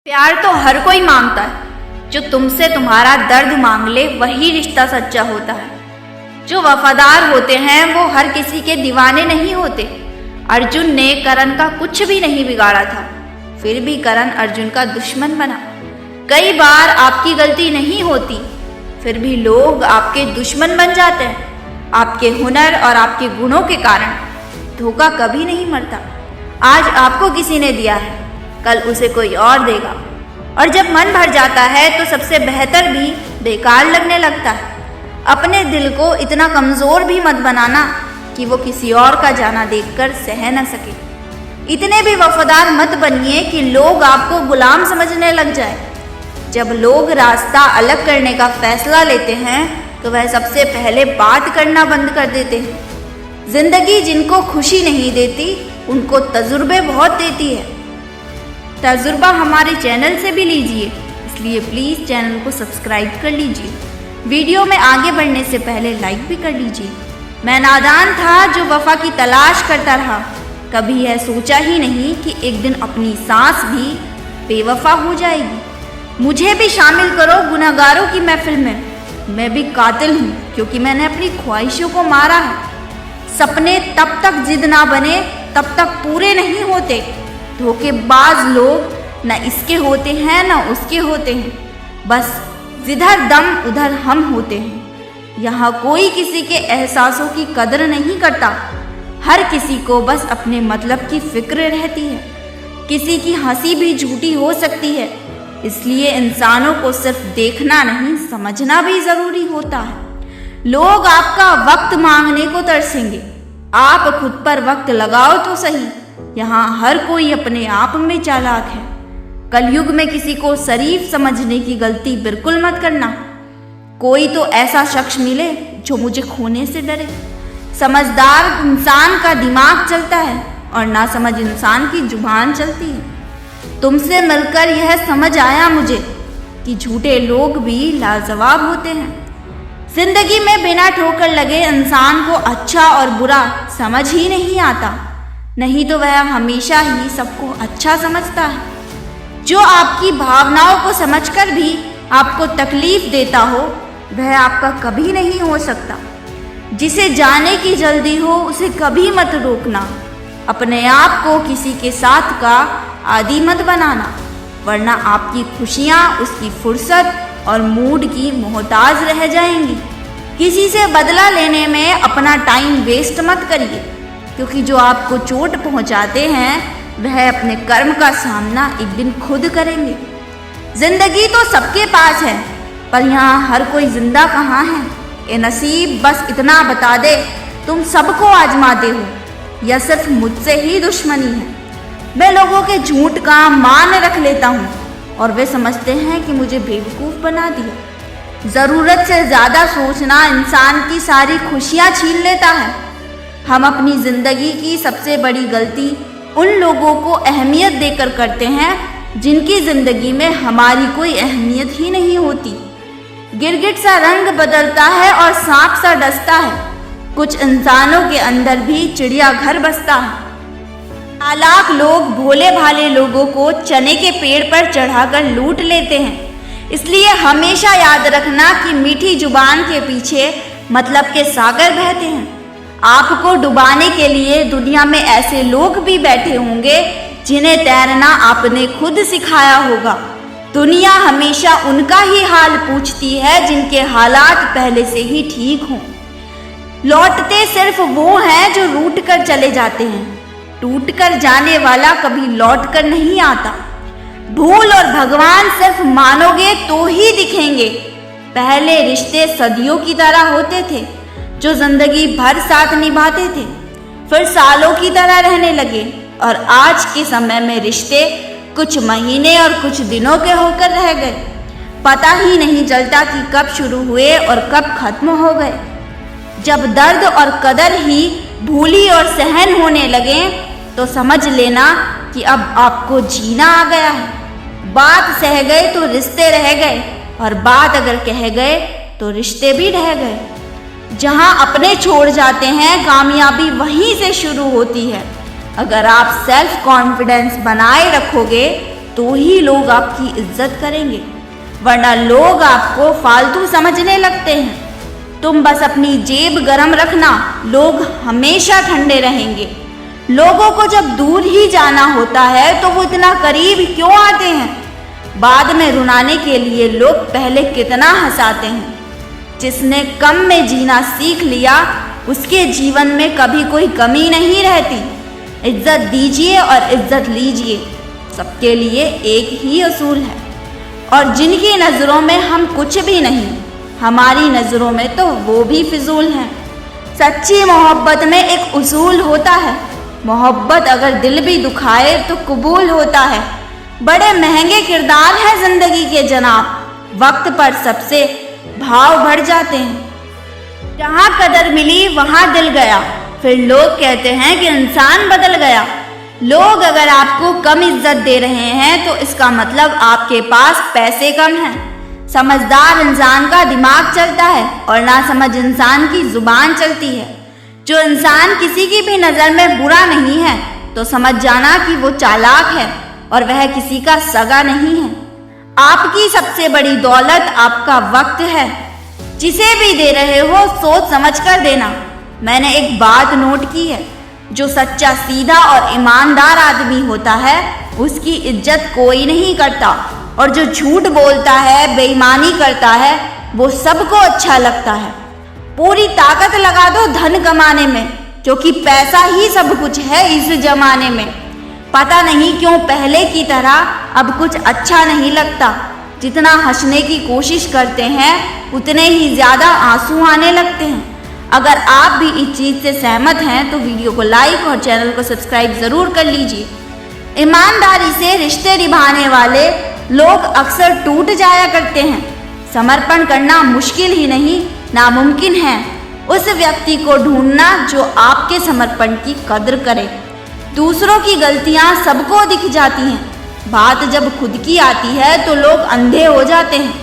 प्यार तो हर कोई मांगता है। जो तुमसे तुम्हारा दर्द मांग ले वही रिश्ता सच्चा होता है। जो वफादार होते हैं वो हर किसी के दीवाने नहीं होते। अर्जुन ने करण का कुछ भी नहीं बिगाड़ा था, फिर भी करण अर्जुन का दुश्मन बना। कई बार आपकी गलती नहीं होती, फिर भी लोग आपके दुश्मन बन जाते हैं। आपके हुनर और आपके गुणों के कारण धोखा कभी नहीं मरता। आज आपको किसी ने दिया है, कल उसे कोई और देगा। और जब मन भर जाता है तो सबसे बेहतर भी बेकार लगने लगता है। अपने दिल को इतना कमज़ोर भी मत बनाना कि वो किसी और का जाना देखकर सह न सके। इतने भी वफादार मत बनिए कि लोग आपको गुलाम समझने लग जाए। जब लोग रास्ता अलग करने का फैसला लेते हैं तो वह सबसे पहले बात करना बंद कर देते हैं। जिंदगी जिनको खुशी नहीं देती उनको तजुर्बे बहुत देती है। तजुर्बा हमारे चैनल से भी लीजिए, इसलिए प्लीज़ चैनल को सब्सक्राइब कर लीजिए। वीडियो में आगे बढ़ने से पहले लाइक भी कर लीजिए। मैं नादान था जो वफा की तलाश करता रहा। कभी यह सोचा ही नहीं कि एक दिन अपनी सांस भी बेवफा हो जाएगी। मुझे भी शामिल करो गुनहगारों की महफिल में। मैं भी कातिल हूँ क्योंकि मैंने अपनी ख्वाहिशों को मारा है। सपने तब तक जिद ना बने तब तक पूरे नहीं होते। धोखेबाज लोग न इसके होते हैं न उसके होते हैं, बस जिधर दम उधर हम होते हैं। यहाँ कोई किसी के एहसासों की कदर नहीं करता। हर किसी को बस अपने मतलब की फिक्र रहती है। किसी की हंसी भी झूठी हो सकती है, इसलिए इंसानों को सिर्फ देखना नहीं समझना भी ज़रूरी होता है। लोग आपका वक्त मांगने को तरसेंगे, आप खुद पर वक्त लगाओ तो सही। यहाँ हर कोई अपने आप में चालाक है। कलयुग में किसी को शरीफ समझने की गलती बिल्कुल मत करना। कोई तो ऐसा शख्स मिले जो मुझे खोने से डरे। समझदार इंसान का दिमाग चलता है और नासमझ इंसान की जुबान चलती है। तुमसे मिलकर यह समझ आया मुझे कि झूठे लोग भी लाजवाब होते हैं। जिंदगी में बिना ठोकर लगे इंसान को अच्छा और बुरा समझ ही नहीं आता, नहीं तो वह हमेशा ही सबको अच्छा समझता है। जो आपकी भावनाओं को समझकर भी आपको तकलीफ देता हो वह आपका कभी नहीं हो सकता। जिसे जाने की जल्दी हो उसे कभी मत रोकना। अपने आप को किसी के साथ का आदी मत बनाना, वरना आपकी खुशियाँ उसकी फुर्सत और मूड की मोहताज रह जाएंगी। किसी से बदला लेने में अपना टाइम वेस्ट मत करिए, क्योंकि जो आपको चोट पहुंचाते हैं वह अपने कर्म का सामना एक दिन खुद करेंगे। जिंदगी तो सबके पास है, पर यहाँ हर कोई जिंदा कहाँ है। ए नसीब बस इतना बता दे, तुम सबको आजमाते हो या सिर्फ मुझसे ही दुश्मनी है। मैं लोगों के झूठ का मान रख लेता हूँ और वे समझते हैं कि मुझे बेवकूफ़ बना दिया। ज़रूरत से ज़्यादा सोचना इंसान की सारी खुशियाँ छीन लेता है। हम अपनी ज़िंदगी की सबसे बड़ी गलती उन लोगों को अहमियत देकर करते हैं जिनकी ज़िंदगी में हमारी कोई अहमियत ही नहीं होती। गिरगिट सा रंग बदलता है और सांप सा डसता है। कुछ इंसानों के अंदर भी चिड़िया घर बसता है। चालाक लोग भोले भाले लोगों को चने के पेड़ पर चढ़ाकर लूट लेते हैं। इसलिए हमेशा याद रखना कि मीठी जुबान के पीछे मतलब के सागर बहते हैं। आपको डुबाने के लिए दुनिया में ऐसे लोग भी बैठे होंगे जिन्हें तैरना आपने खुद सिखाया होगा। दुनिया हमेशा उनका ही हाल पूछती है जिनके हालात पहले से ही ठीक हों। लौटते सिर्फ वो हैं जो रूठ कर चले जाते हैं। टूट कर जाने वाला कभी लौट कर नहीं आता। भूल और भगवान सिर्फ मानोगे तो ही दिखेंगे। पहले रिश्ते सदियों की तरह होते थे, जो जिंदगी भर साथ निभाते थे, फिर सालों की तरह रहने लगे। और आज के समय में रिश्ते कुछ महीने और कुछ दिनों के होकर रह गए। पता ही नहीं चलता कि कब शुरू हुए और कब खत्म हो गए। जब दर्द और कदर ही भूली और सहन होने लगे तो समझ लेना कि अब आपको जीना आ गया है। बात सह गए तो रिश्ते रह गए, और बात अगर कह गए तो रिश्ते भी रह गए। जहाँ अपने छोड़ जाते हैं कामयाबी वहीं से शुरू होती है। अगर आप सेल्फ कॉन्फिडेंस बनाए रखोगे तो ही लोग आपकी इज्जत करेंगे, वरना लोग आपको फालतू समझने लगते हैं। तुम बस अपनी जेब गरम रखना, लोग हमेशा ठंडे रहेंगे। लोगों को जब दूर ही जाना होता है तो वो इतना करीब क्यों आते हैं? बाद में रुलाने के लिए लोग पहले कितना हंसाते हैं। जिसने कम में जीना सीख लिया उसके जीवन में कभी कोई कमी नहीं रहती। इज्जत दीजिए और इज्जत लीजिए, सबके लिए एक ही असूल है। और जिनकी नज़रों में हम कुछ भी नहीं, हमारी नज़रों में तो वो भी फिजूल हैं। सच्ची मोहब्बत में एक उसूल होता है, मोहब्बत अगर दिल भी दुखाए तो कबूल होता है। बड़े महंगे किरदार हैं जिंदगी के जनाब, वक्त पर सबसे भाव बढ़ जाते हैं। जहाँ कदर मिली वहाँ दिल गया, फिर लोग कहते हैं कि इंसान बदल गया। लोग अगर आपको कम इज्जत दे रहे हैं तो इसका मतलब आपके पास पैसे कम हैं। समझदार इंसान का दिमाग चलता है और नासमझ इंसान की जुबान चलती है। जो इंसान किसी की भी नज़र में बुरा नहीं है तो समझ जाना कि वो चालाक है और वह किसी का सगा नहीं है। आपकी सबसे बड़ी दौलत आपका वक्त है। जिसे भी दे रहे हो सोच समझ कर देना। मैंने एक बात नोट की है, जो सच्चा, सीधा और ईमानदार आदमी होता है उसकी इज्जत कोई नहीं करता, और जो झूठ बोलता है, बेईमानी करता है, वो सबको अच्छा लगता है। पूरी ताकत लगा दो धन कमाने में, क्योंकि पैसा ही सब कुछ है इस जमाने में। पता नहीं क्यों पहले की तरह अब कुछ अच्छा नहीं लगता। जितना हंसने की कोशिश करते हैं उतने ही ज़्यादा आंसू आने लगते हैं। अगर आप भी इस चीज़ से सहमत हैं तो वीडियो को लाइक और चैनल को सब्सक्राइब ज़रूर कर लीजिए। ईमानदारी से रिश्ते निभाने वाले लोग अक्सर टूट जाया करते हैं। समर्पण करना मुश्किल ही नहीं, नामुमकिन है। उस व्यक्ति को ढूंढना जो आपके समर्पण की कद्र करे। दूसरों की गलतियां सबको दिख जाती हैं, बात जब खुद की आती है तो लोग अंधे हो जाते हैं।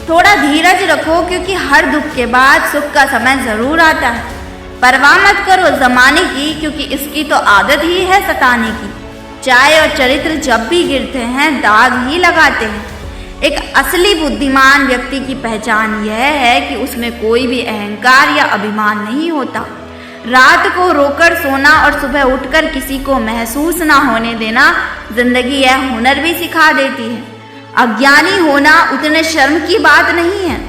थोड़ा धीरज रखो, क्योंकि हर दुख के बाद सुख का समय ज़रूर आता है। परवाह मत करो ज़माने की, क्योंकि इसकी तो आदत ही है सताने की। चाय और चरित्र जब भी गिरते हैं दाग ही लगाते हैं। एक असली बुद्धिमान व्यक्ति की पहचान यह है कि उसमें कोई भी अहंकार या अभिमान नहीं होता। रात को रोकर सोना और सुबह उठकर किसी को महसूस ना होने देना जिंदगी यह हुनर भी सिखा देती है। अज्ञानी होना उतने शर्म की बात नहीं है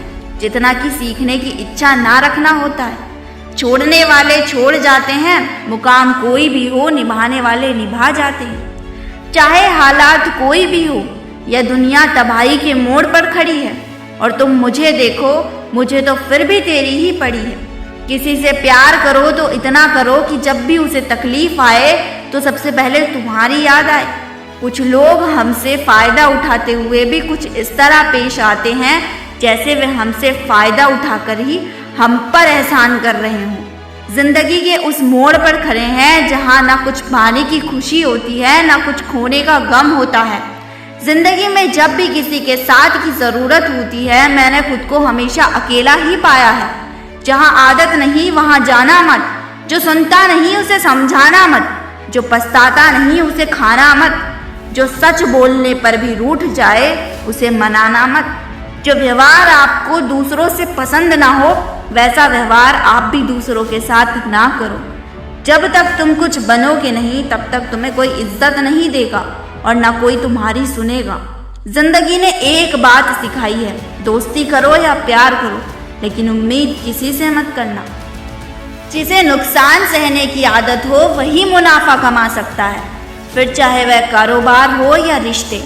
जितना कि सीखने की इच्छा ना रखना होता है। छोड़ने वाले छोड़ जाते हैं, मुकाम कोई भी हो निभाने वाले निभा जाते हैं। चाहे हालात कोई भी हो, यह दुनिया तबाही के मोड़ पर खड़ी है और तुम मुझे देखो, मुझे तो फिर भी तेरी ही पड़ी है। किसी से प्यार करो तो इतना करो कि जब भी उसे तकलीफ आए तो सबसे पहले तुम्हारी याद आए। कुछ लोग हमसे फ़ायदा उठाते हुए भी कुछ इस तरह पेश आते हैं जैसे वे हमसे फ़ायदा उठाकर ही हम पर एहसान कर रहे हों। जिंदगी के उस मोड़ पर खड़े हैं जहां ना कुछ पाने की खुशी होती है, ना कुछ खोने का गम होता है। जिंदगी में जब भी किसी के साथ की ज़रूरत होती है, मैंने खुद को हमेशा अकेला ही पाया है। जहां आदत नहीं वहां जाना मत, जो सुनता नहीं उसे समझाना मत, जो पछताता नहीं उसे खाना मत, जो सच बोलने पर भी रूठ जाए उसे मनाना मत। जो व्यवहार आपको दूसरों से पसंद ना हो वैसा व्यवहार आप भी दूसरों के साथ ना करो। जब तक तुम कुछ बनोगे नहीं तब तक तुम्हें कोई इज्जत नहीं देगा और ना कोई तुम्हारी सुनेगा। जिंदगी ने एक बात सिखाई है, दोस्ती करो या प्यार करो, लेकिन उम्मीद किसी से मत करना। जिसे नुकसान सहने की आदत हो वही मुनाफा कमा सकता है, फिर चाहे वह कारोबार हो या रिश्ते।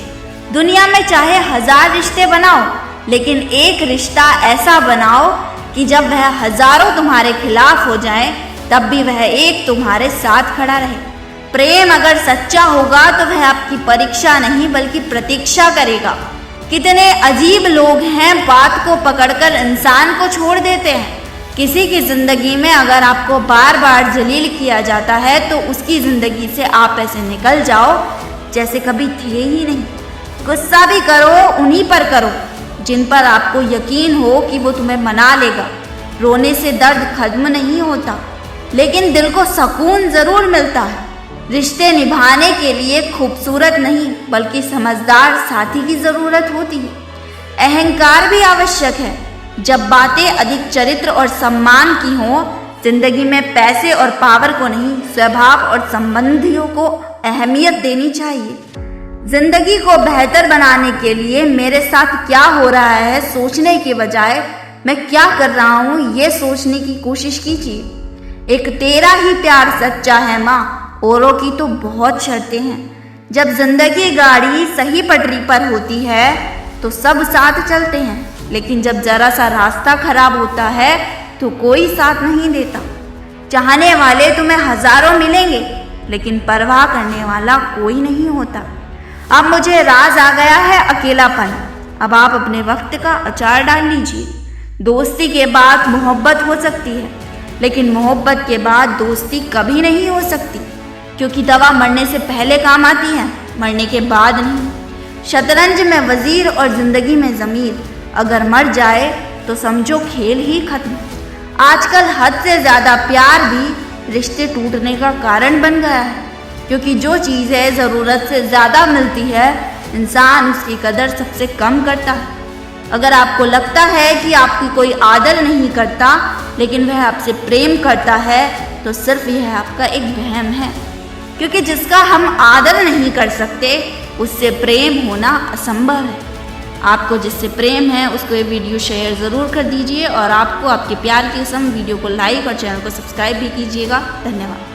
दुनिया में चाहे 1000 रिश्ते बनाओ, लेकिन एक रिश्ता ऐसा बनाओ कि जब वह हजारों तुम्हारे खिलाफ हो जाए तब भी वह एक तुम्हारे साथ खड़ा रहे। प्रेम अगर सच्चा होगा तो वह आपकी परीक्षा नहीं बल्कि प्रतीक्षा करेगा। कितने अजीब लोग हैं, बात को पकड़कर इंसान को छोड़ देते हैं। किसी की ज़िंदगी में अगर आपको बार बार जलील किया जाता है तो उसकी ज़िंदगी से आप ऐसे निकल जाओ जैसे कभी थे ही नहीं। गुस्सा भी करो उन्हीं पर करो जिन पर आपको यकीन हो कि वो तुम्हें मना लेगा। रोने से दर्द खत्म नहीं होता, लेकिन दिल को सुकून ज़रूर मिलता है। रिश्ते निभाने के लिए खूबसूरत नहीं बल्कि समझदार साथी की ज़रूरत होती है। अहंकार भी आवश्यक है जब बातें अधिक चरित्र और सम्मान की हों। जिंदगी में पैसे और पावर को नहीं, स्वभाव और संबंधियों को अहमियत देनी चाहिए। जिंदगी को बेहतर बनाने के लिए मेरे साथ क्या हो रहा है सोचने के बजाय मैं क्या कर रहा हूँ ये सोचने की कोशिश कीजिए। एक तेरा ही प्यार सच्चा है माँ, औरों की तो बहुत शर्तें हैं। जब जिंदगी गाड़ी सही पटरी पर होती है तो सब साथ चलते हैं, लेकिन जब जरा सा रास्ता खराब होता है तो कोई साथ नहीं देता। चाहने वाले तुम्हें हजारों मिलेंगे लेकिन परवाह करने वाला कोई नहीं होता। अब मुझे राज आ गया है अकेलापन। अब आप अपने वक्त का अचार डाल लीजिए। दोस्ती के बाद मोहब्बत हो सकती है, लेकिन मोहब्बत के बाद दोस्ती कभी नहीं हो सकती, क्योंकि दवा मरने से पहले काम आती है, मरने के बाद नहीं। शतरंज में वजीर और जिंदगी में ज़मीर, अगर मर जाए तो समझो खेल ही खत्म। आजकल हद से ज़्यादा प्यार भी रिश्ते टूटने का कारण बन गया है, क्योंकि जो चीज़ें ज़रूरत से ज़्यादा मिलती है इंसान उसकी कदर सबसे कम करता है। अगर आपको लगता है कि आपकी कोई आदर नहीं करता लेकिन वह आपसे प्रेम करता है तो सिर्फ यह आपका एक वहम है, क्योंकि जिसका हम आदर नहीं कर सकते उससे प्रेम होना असंभव है। आपको जिससे प्रेम है उसको ये वीडियो शेयर ज़रूर कर दीजिए और आपको आपके प्यार के संग वीडियो को लाइक और चैनल को सब्सक्राइब भी कीजिएगा। धन्यवाद।